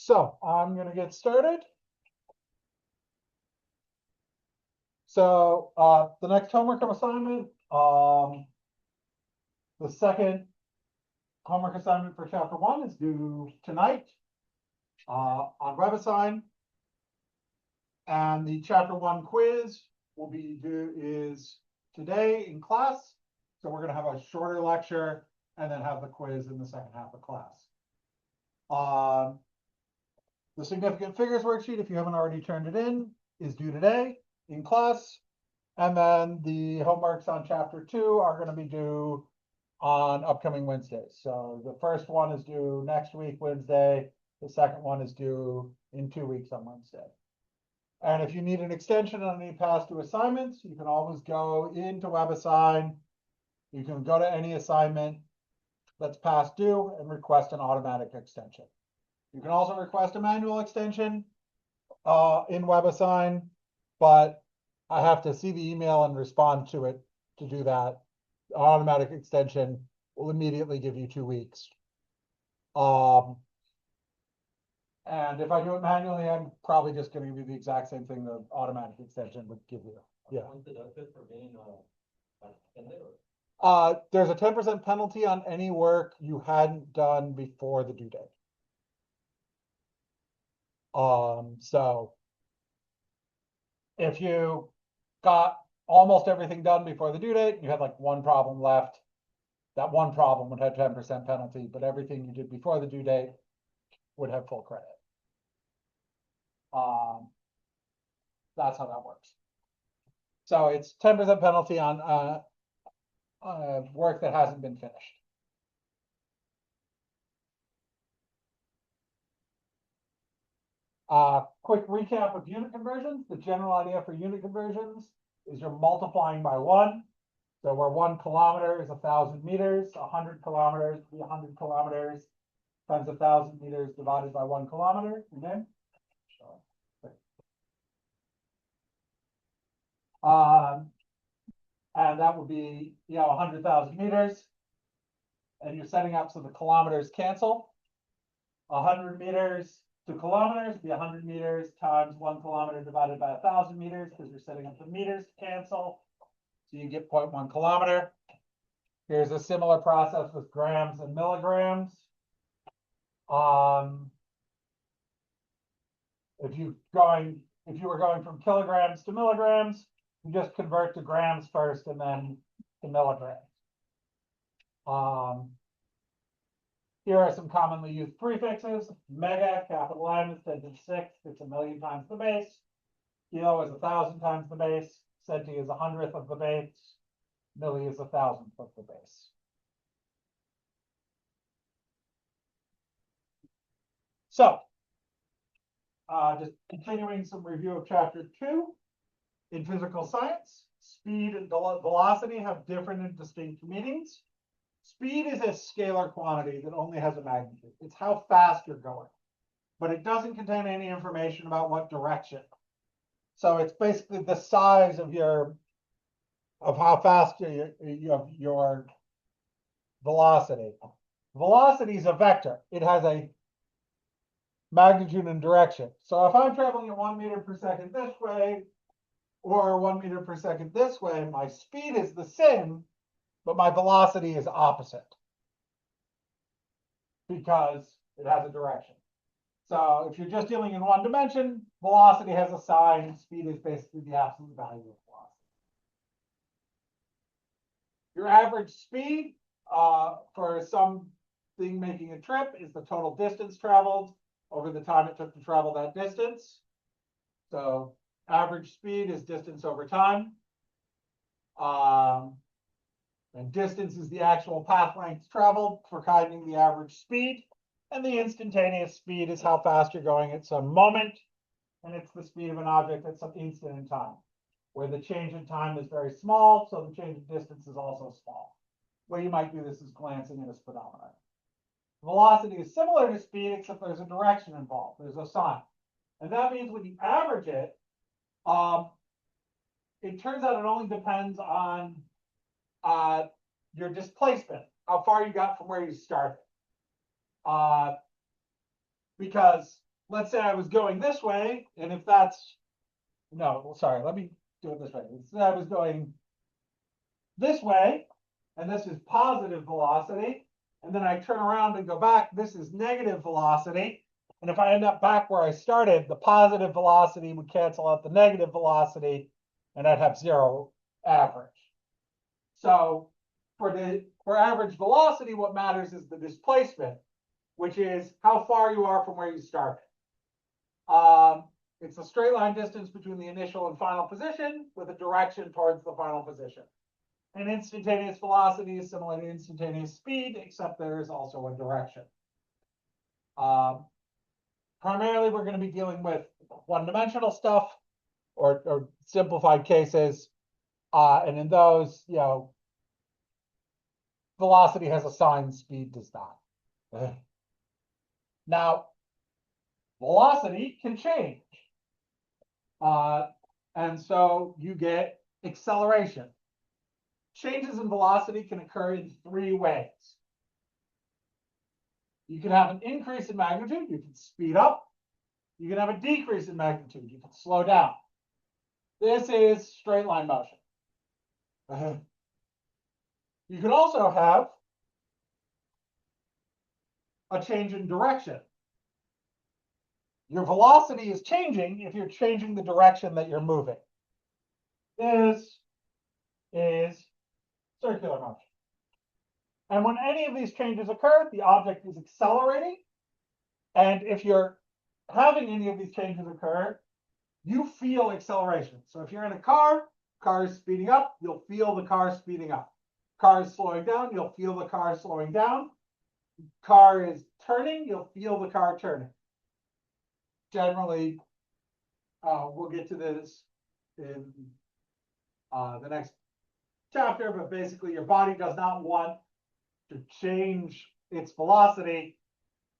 So I'm going to get started. So the next homework assignment, the second homework assignment for chapter 1 is due tonight on WebAssign. And the chapter 1 quiz will be due is today in class. So we're going to have a shorter lecture and then have the quiz in the second half of class. The significant figures worksheet, if you haven't already turned it in, is due today in class. And then the homeworks on chapter 2 are going to be due on upcoming Wednesdays. So the first one is due next week, Wednesday. The second one is due in 2 weeks on Wednesday. And if you need an extension on any past due assignments, you can always go into WebAssign. You can go to any assignment that's past due and request an automatic extension. You can also request a manual extension in WebAssign, but I have to see the email and respond to it to do that. The automatic extension will immediately give you 2 weeks. And if I do it manually, I'm probably just going to give you the exact same thing the automatic extension would give you. Yeah. There's a 10% penalty on any work you hadn't done before the due date. So if you got almost everything done before the due date, you had like one problem left, that one problem would have 10% penalty, but everything you did before the due date would have full credit. That's how that works. So it's 10% penalty on work that hasn't been finished. Quick recap of unit conversions. The general idea for unit conversions is you're multiplying by 1. So where 1 kilometer is 1,000 meters, 100 kilometers would be 100 kilometers times 1,000 meters divided by 1 kilometer. Okay. And that would be 100,000 meters. And you're setting up so the kilometers cancel. 100 meters to kilometers would be 100 meters times 1 kilometer divided by 1,000 meters, because you're setting up the meters to cancel. So you get 0.1 kilometer. Here's a similar process with grams and milligrams. If you were going from kilograms to milligrams, you just convert to grams first and then to milligrams. Here are some commonly used prefixes. Mega, capital M, is 10 to the 6th. It's 1,000,000 times the base. Kilo is 1,000 times the base. Centi is 100th of the base. Milli is 1,000th of the base. So, just continuing some review of chapter 2. In physical science, speed and velocity have different and distinct meanings. Speed is a scalar quantity that only has a magnitude. It's how fast you're going, but it doesn't contain any information about what direction. So it's basically the size of how fast your velocity. Velocity is a vector. It has a magnitude and direction. So if I'm traveling at 1 meter per second this way, or 1 meter per second this way, my speed is the same, but my velocity is opposite because it has a direction. So if you're just dealing in one dimension, velocity has a sign, speed is basically the absolute value of velocity. Your average speed for something making a trip is the total distance traveled over the time it took to travel that distance. So average speed is distance over time. And distance is the actual path length traveled for finding the average speed. And the instantaneous speed is how fast you're going at some moment. And it's the speed of an object at some instant in time, where the change in time is very small, so the change in distance is also small. The way you might do this is glancing at a speedometer. Velocity is similar to speed, except there's a direction involved. There's a sign. And that means when you average it, it turns out it only depends on your displacement, how far you got from where you started. Because let's say I was going this way, and if that's, no, sorry, let me do it this way. Let's say I was going this way, and this is positive velocity, and then I turn around and go back, this is negative velocity. And if I end up back where I started, the positive velocity would cancel out the negative velocity, and I'd have zero average. So for average velocity, what matters is the displacement, which is how far you are from where you started. It's a straight line distance between the initial and final position with a direction towards the final position. And instantaneous velocity is similar to instantaneous speed, except there is also a direction. Primarily, we're going to be dealing with one-dimensional stuff or simplified cases. And in those, velocity has a sign, speed does not. Now, velocity can change. And so you get acceleration. Changes in velocity can occur in three ways. You can have an increase in magnitude, you can speed up. You can have a decrease in magnitude, you can slow down. This is straight line motion. You can also have a change in direction. Your velocity is changing if you're changing the direction that you're moving. This is circular motion. And when any of these changes occur, the object is accelerating. And if you're having any of these changes occur, you feel acceleration. So if you're in a car is speeding up, you'll feel the car speeding up. Car is slowing down, you'll feel the car slowing down. Car is turning, you'll feel the car turning. Generally, we'll get to this in the next chapter, but basically your body does not want to change its velocity.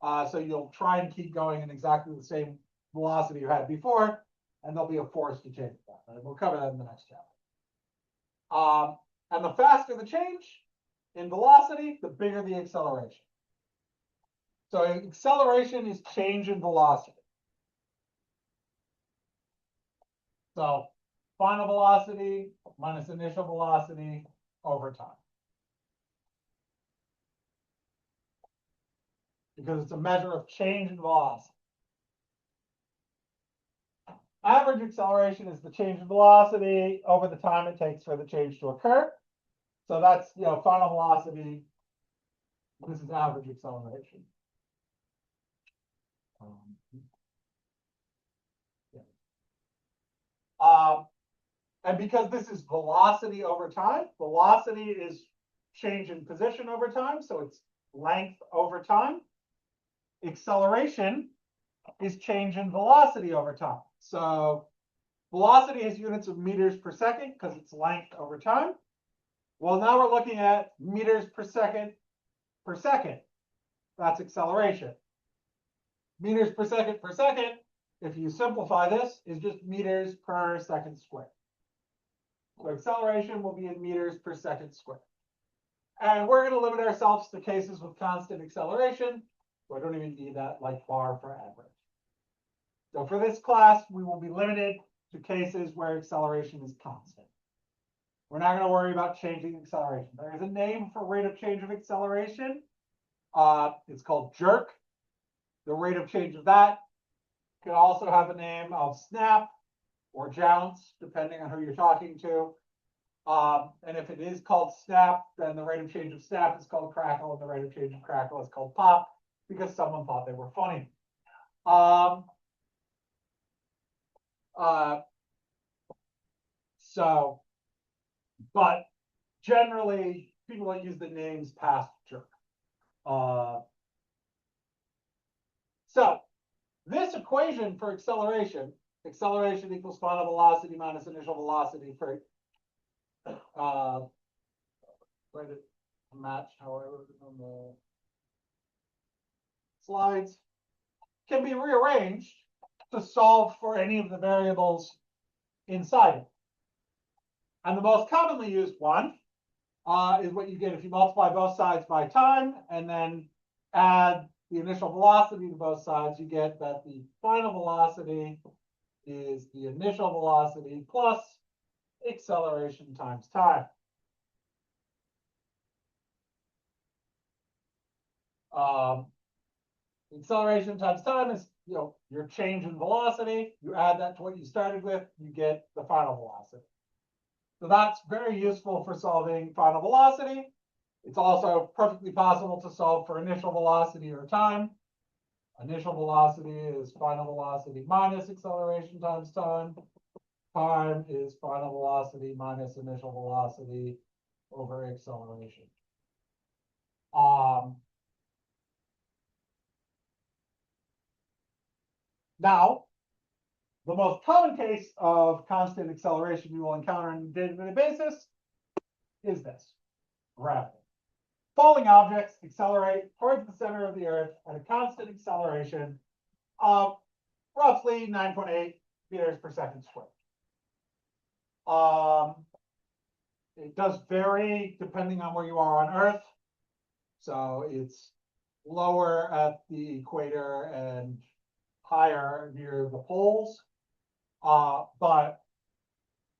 So you'll try and keep going in exactly the same velocity you had before, and there'll be a force to change that. Right? We'll cover that in the next chapter. And the faster the change in velocity, the bigger the acceleration. So acceleration is change in velocity. So final velocity minus initial velocity over time. Because it's a measure of change in velocity. Average acceleration is the change in velocity over the time it takes for the change to occur. So that's, final velocity. This is average acceleration. And because this is velocity over time, velocity is change in position over time. So it's length over time. Acceleration is change in velocity over time. So velocity has units of meters per second because it's length over time. Well, now we're looking at meters per second. That's acceleration. Meters per second, if you simplify this, is just meters per second squared. So acceleration will be in meters per second squared. And we're going to limit ourselves to cases with constant acceleration. So I don't even need that like bar for average. So for this class, we will be limited to cases where acceleration is constant. We're not going to worry about changing acceleration. There is a name for rate of change of acceleration. It's called jerk. The rate of change of that could also have a name of snap or jounce, depending on who you're talking to. And if it is called snap, then the rate of change of snap is called crackle, and the rate of change of crackle is called pop, because someone thought they were funny. But generally, people don't use the names past jerk. So this equation for acceleration equals final velocity minus initial velocity for write it matched however on the slides, can be rearranged to solve for any of the variables inside it. And the most commonly used one is what you get if you multiply both sides by time and then add the initial velocity to both sides, you get that the final velocity is the initial velocity plus acceleration times time. Acceleration times time is, your change in velocity. You add that to what you started with, you get the final velocity. So that's very useful for solving final velocity. It's also perfectly possible to solve for initial velocity or time. Initial velocity is final velocity minus acceleration times time. Time is final velocity minus initial velocity over acceleration. Now, the most common case of constant acceleration you will encounter on a day-to-day basis is this: gravity. Falling objects accelerate towards the center of the Earth at a constant acceleration of roughly 9.8 meters per second squared. It does vary depending on where you are on Earth. So it's lower at the equator and higher near the poles. But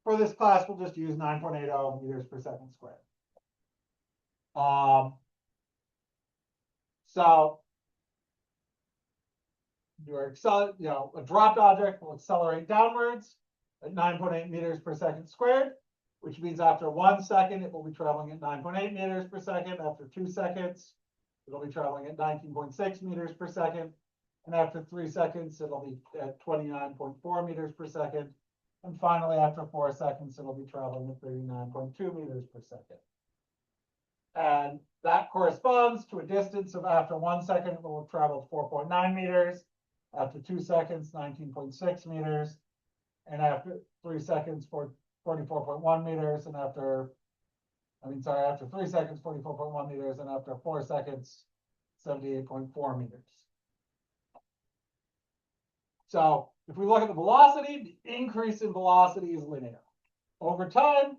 for this class, we'll just use 9.80 meters per second squared. So a dropped object will accelerate downwards at 9.8 meters per second squared, which means after 1 second, it will be traveling at 9.8 meters per second. After 2 seconds, it'll be traveling at 19.6 meters per second. And after 3 seconds, it'll be at 29.4 meters per second. And finally, after 4 seconds, it'll be traveling at 39.2 meters per second. And that corresponds to a distance of, after 1 second, it will have traveled 4.9 meters. After 2 seconds, 19.6 meters. And after 3 seconds, 44.1 meters. And after 3 seconds, 44.1 meters. And after 4 seconds, 78.4 meters. So if we look at the velocity, the increase in velocity is linear. Over time,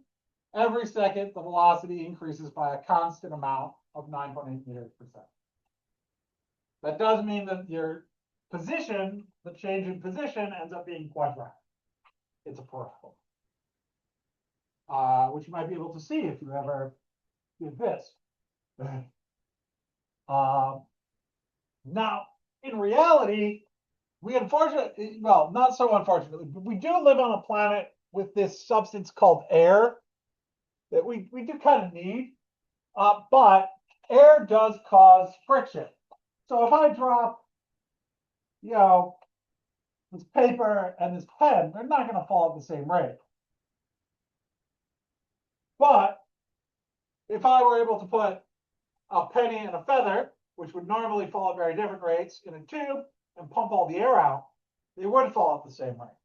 every second, the velocity increases by a constant amount of 9.8 meters per second. That does mean that your position, the change in position, ends up being quadratic. It's a parabola, which you might be able to see if you ever did this. Now, in reality, we unfortunately, well, not so unfortunately, but we do live on a planet with this substance called air that we do kind of need, but air does cause friction. So if I drop, this paper and this pen, they're not going to fall at the same rate. But if I were able to put a penny and a feather, which would normally fall at very different rates, in a tube and pump all the air out, they would fall at the same rate.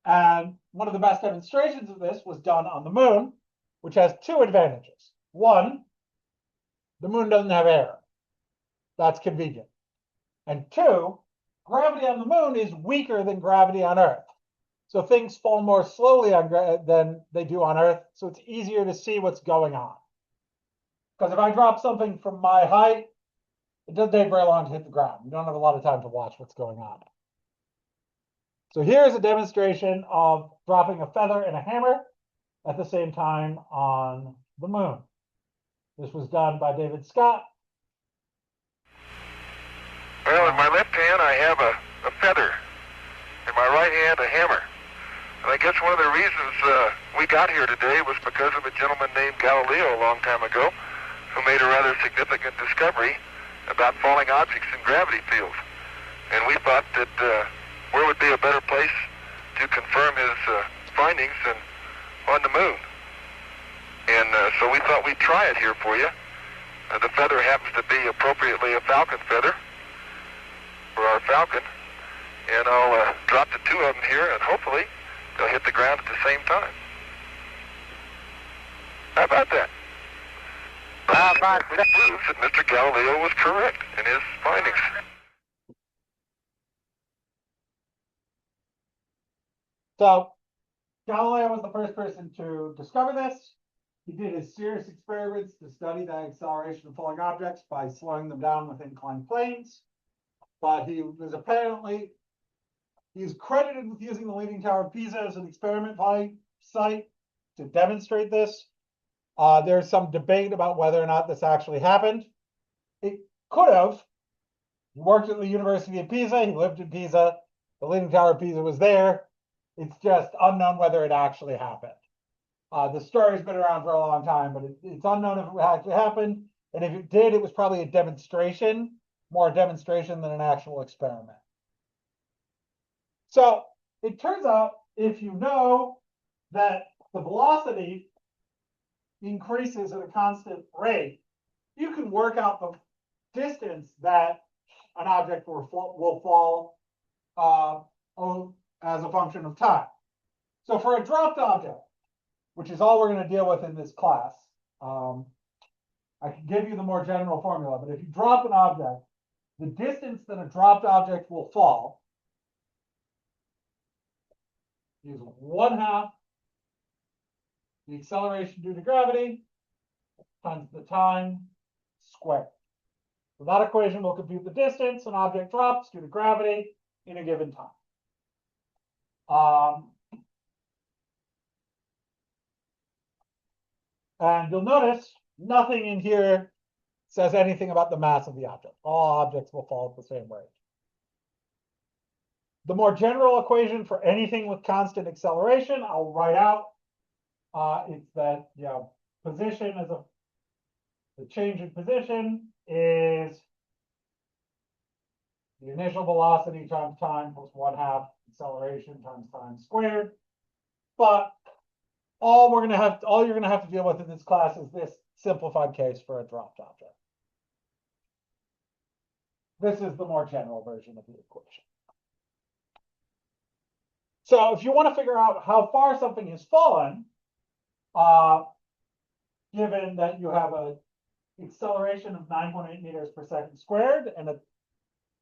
And one of the best demonstrations of this was done on the moon, which has 2 advantages. One, the moon doesn't have air. That's convenient. And 2, gravity on the moon is weaker than gravity on Earth. So things fall more slowly than they do on Earth. So it's easier to see what's going on. Because if I drop something from my height, it doesn't take very long to hit the ground. You don't have a lot of time to watch what's going on. So here's a demonstration of dropping a feather and a hammer at the same time on the moon. This was done by David Scott. Well, in my left hand, I have a feather. In my right hand, a hammer. And I guess one of the reasons we got here today was because of a gentleman named Galileo a long time ago who made a rather significant discovery about falling objects in gravity fields. And we thought that where would be a better place to confirm his findings than on the moon. And so we thought we'd try it here for you. The feather happens to be appropriately a falcon feather for our falcon. And I'll drop the 2 of them here, and hopefully they'll hit the ground at the same time. How about that? Which proves that Mr. Galileo was correct in his findings. So Galileo was the first person to discover this. He did his serious experiments to study the acceleration of falling objects by slowing them down with inclined planes. But he's credited with using the Leaning Tower of Pisa as an experiment site to demonstrate this. There's some debate about whether or not this actually happened. It could have. He worked at the University of Pisa. He lived in Pisa. The Leaning Tower of Pisa was there. It's just unknown whether it actually happened. The story's been around for a long time, but it's unknown if it actually happened. And if it did, it was probably a demonstration, more a demonstration than an actual experiment. So it turns out if you know that the velocity increases at a constant rate, you can work out the distance that an object will fall as a function of time. So for a dropped object, which is all we're going to deal with in this class, I can give you the more general formula, but if you drop an object, the distance that a dropped object will fall is 1/2 the acceleration due to gravity times the time squared. So that equation will compute the distance an object drops due to gravity in a given time. And you'll notice nothing in here says anything about the mass of the object. All objects will fall at the same rate. The more general equation for anything with constant acceleration, I'll write out. It's that, position as the change in position is the initial velocity times time plus 1/2 acceleration times time squared. But all you're going to have to deal with in this class is this simplified case for a dropped object. This is the more general version of the equation. So if you want to figure out how far something has fallen, given that you have an acceleration of 9.8 meters per second squared, and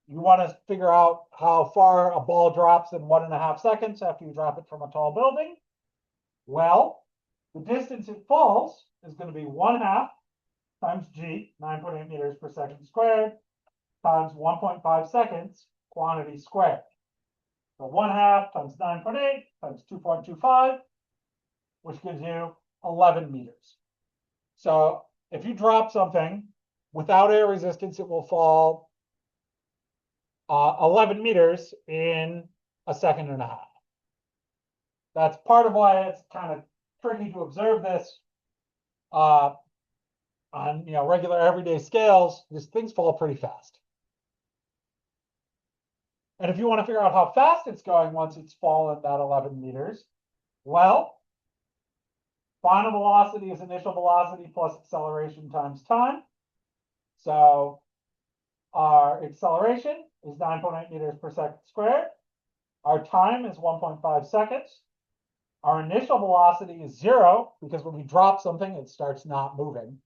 you want to figure out how far a ball drops in 1.5 seconds after you drop it from a tall building, well, the distance it falls is going to be 1/2 times g, 9.8 meters per second squared, times 1.5 seconds, quantity squared. So 1/2 times 9.8 times 2.25, which gives you 11 meters. So if you drop something without air resistance, it will fall 11 meters in 1.5 seconds. That's part of why it's kind of tricky to observe this on regular everyday scales. These things fall pretty fast. And if you want to figure out how fast it's going once it's fallen that 11 meters, well, final velocity is initial velocity plus acceleration times time. So our acceleration is 9.8 meters per second squared. Our time is 1.5 seconds. Our initial velocity is 0 because when we drop something, it starts not moving.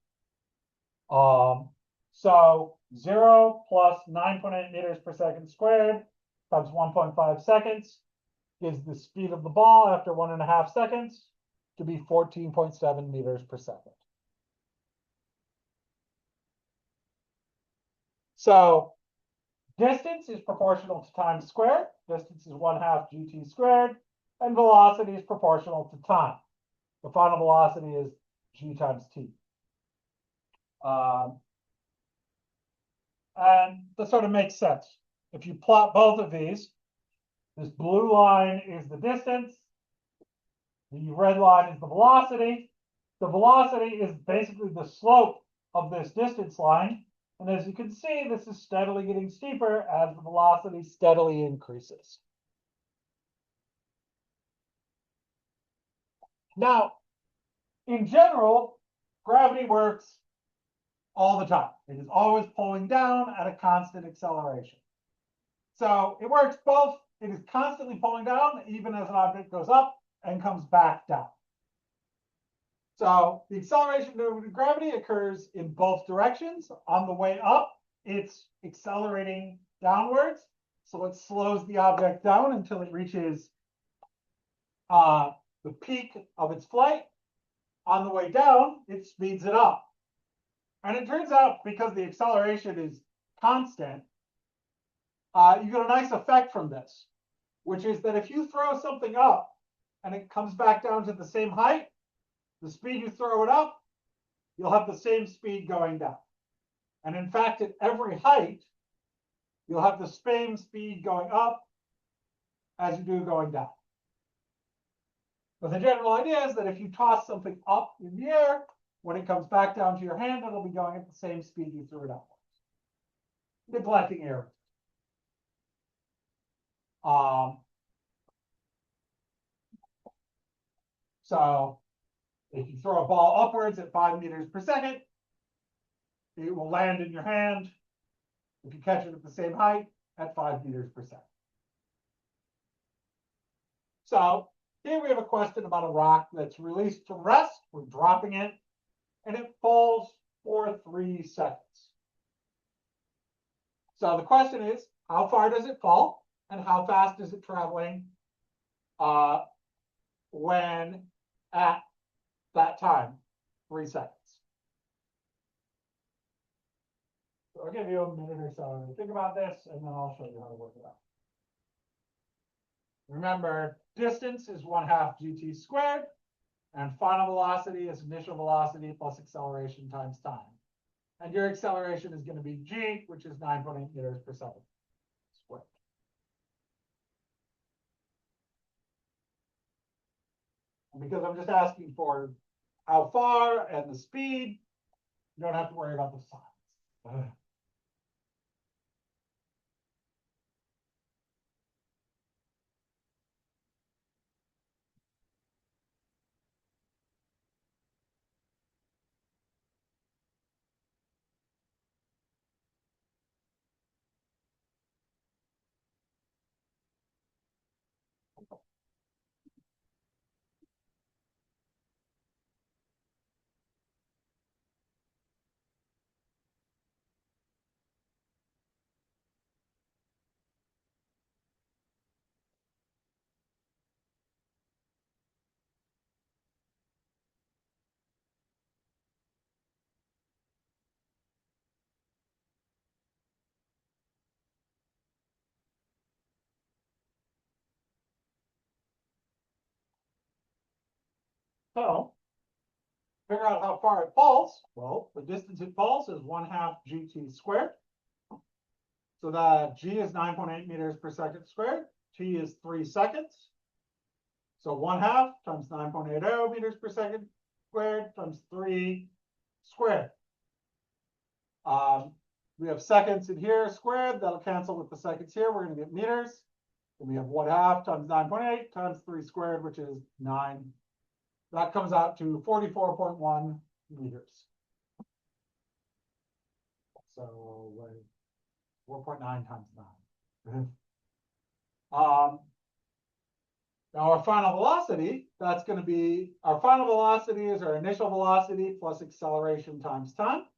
So 0 plus 9.8 meters per second squared times 1.5 seconds gives the speed of the ball after 1.5 seconds to be 14.7 meters per second. So distance is proportional to time squared. Distance is 1/2 gt squared, and velocity is proportional to time. The final velocity is g times t. And that sort of makes sense. If you plot both of these, this blue line is the distance. The red line is the velocity. The velocity is basically the slope of this distance line. And as you can see, this is steadily getting steeper as the velocity steadily increases. Now, in general, gravity works all the time. It is always pulling down at a constant acceleration. So it works both. It is constantly pulling down even as an object goes up and comes back down. So the acceleration due to gravity occurs in both directions. On the way up, it's accelerating downwards. So it slows the object down until it reaches the peak of its flight. on the way down, it speeds it up. And it turns out, because the acceleration is constant, you get a nice effect from this, which is that if you throw something up and it comes back down to the same height, the speed you throw it up, you'll have the same speed going down. And in fact, at every height, you'll have the same speed going up as you do going down. But the general idea is that if you toss something up in the air, when it comes back down to your hand, it'll be going at the same speed you threw it upwards, neglecting air. So if you throw a ball upwards at 5 meters per second, it will land in your hand if you catch it at the same height at 5 meters per second. So here we have a question about a rock that's released from rest. We're dropping it, and it falls for 3 seconds. So the question is, how far does it fall, and how fast is it traveling when at that time, 3 seconds? So I'll give you a minute or so to think about this, and then I'll show you how to work it out. Remember, distance is 1/2 gt squared, and final velocity is initial velocity plus acceleration times time. And your acceleration is going to be g, which is 9.8 meters per second squared. And because I'm just asking for how far and the speed, you don't have to worry about the signs. So figure out how far it falls. Well, the distance it falls is 1/2 gt squared. So that g is 9.8 meters per second squared. T is 3 seconds. So 1/2 times 9.80 meters per second squared times 3 squared. We have seconds in here squared. That'll cancel with the seconds here. We're going to get meters. And we have 1/2 times 9.8 times 3 squared, which is 9. That comes out to 44.1 meters. So 4.9 times 9. Now our final velocity, that's going to be, our final velocity is our initial velocity plus acceleration times time.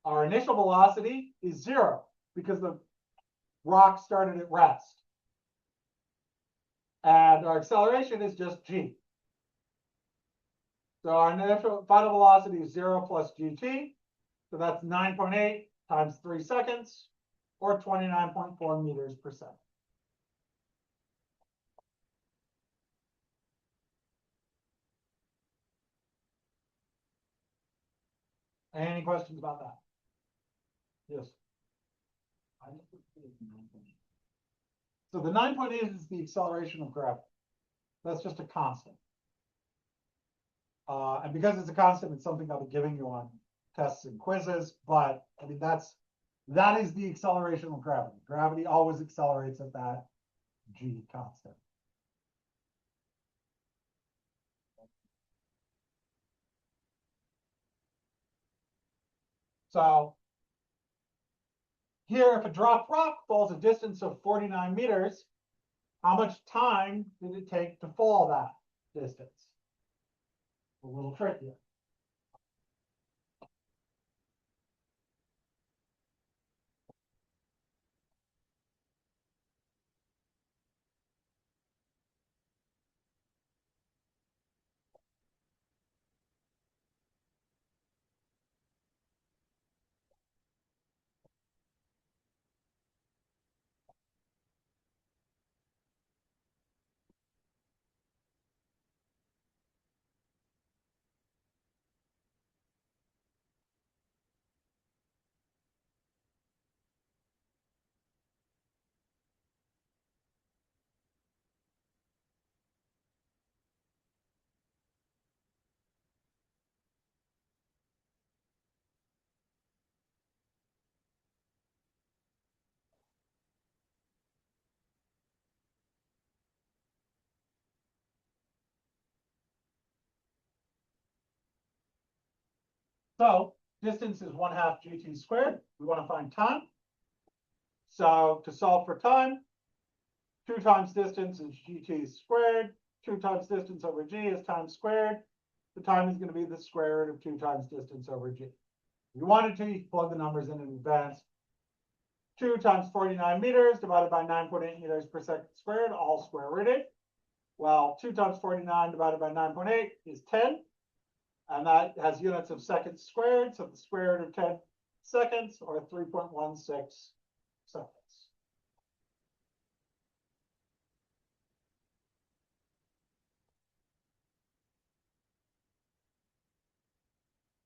Our initial velocity is 0 because the rock started at rest. And our acceleration is just g. So our initial final velocity is 0 plus gt. So that's 9.8 times 3 seconds, or 29.4 meters per second. Any questions about that? Yes. So the 9.8 is the acceleration of gravity. That's just a constant. And because it's a constant, it's something I'll be giving you on tests and quizzes. But I mean, that is the acceleration of gravity. Gravity always accelerates at that g constant. So here, if a dropped rock falls a distance of 49 meters, how much time did it take to fall that distance? A little trickier. So distance is 1/2 GT squared. We want to find time. So to solve for time, 2 times distance is GT squared. 2 times distance over G is time squared. The time is going to be the square root of 2 times distance over G. If you wanted to, you can plug the numbers in advance. 2 times 49 meters divided by 9.8 meters per second squared, all square rooted. Well, 2 times 49 divided by 9.8 is 10. And that has units of seconds squared. So the square root of 10 seconds, or 3.16 seconds.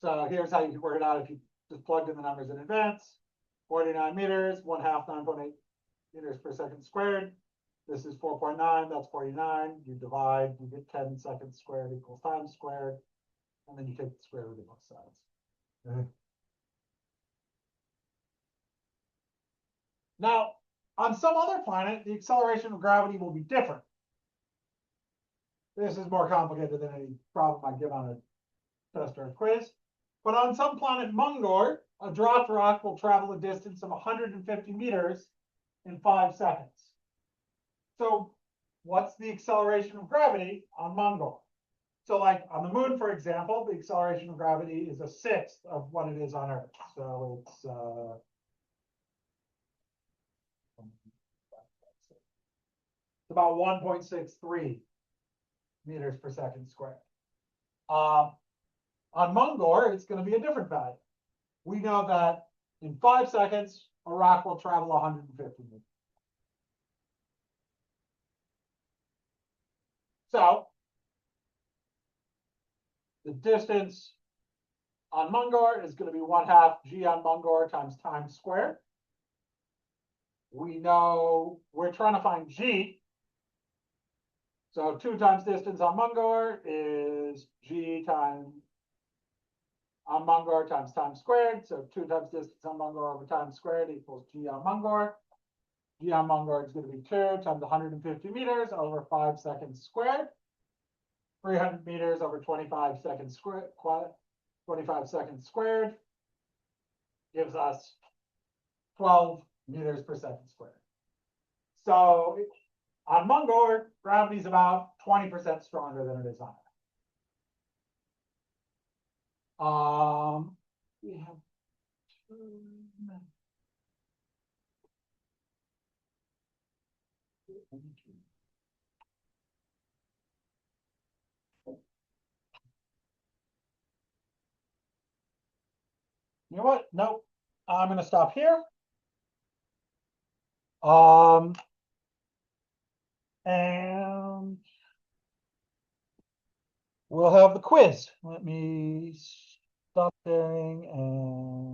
So here's how you can work it out if you just plugged in the numbers in advance. 49 meters, 1/2 9.8 meters per second squared. This is 4.9, that's 49. You divide, you get 10 seconds squared equals time squared. And then you take the square root of both sides. Okay. Now, on some other planet, the acceleration of gravity will be different. This is more complicated than any problem I give on a test or a quiz. But on some planet Mungor, a dropped rock will travel a distance of 150 meters in 5 seconds. So what's the acceleration of gravity on Mungor? So like on the moon, for example, the acceleration of gravity is 1/6 of what it is on Earth. So it's about 1.63 meters per second squared. On Mungor, it's going to be a different value. We know that in 5 seconds, a rock will travel 150 meters. So the distance on Mungor is going to be 1/2 G on Mungor times time squared. We know we're trying to find G. So 2 times distance on Mungor is G times on Mungor times time squared. So 2 times distance on Mungor over time squared equals G on Mungor. G on Mungor is going to be 2 times 150 meters over 5 seconds squared. 300 meters over 25 seconds squared. 25 seconds squared gives us 12 meters per second squared. So on Mungor, gravity is about 20% stronger than it is on Earth. We have 2 minutes. You know what? Nope. I'm going to stop here. And we'll have the quiz. Let me stop sharing and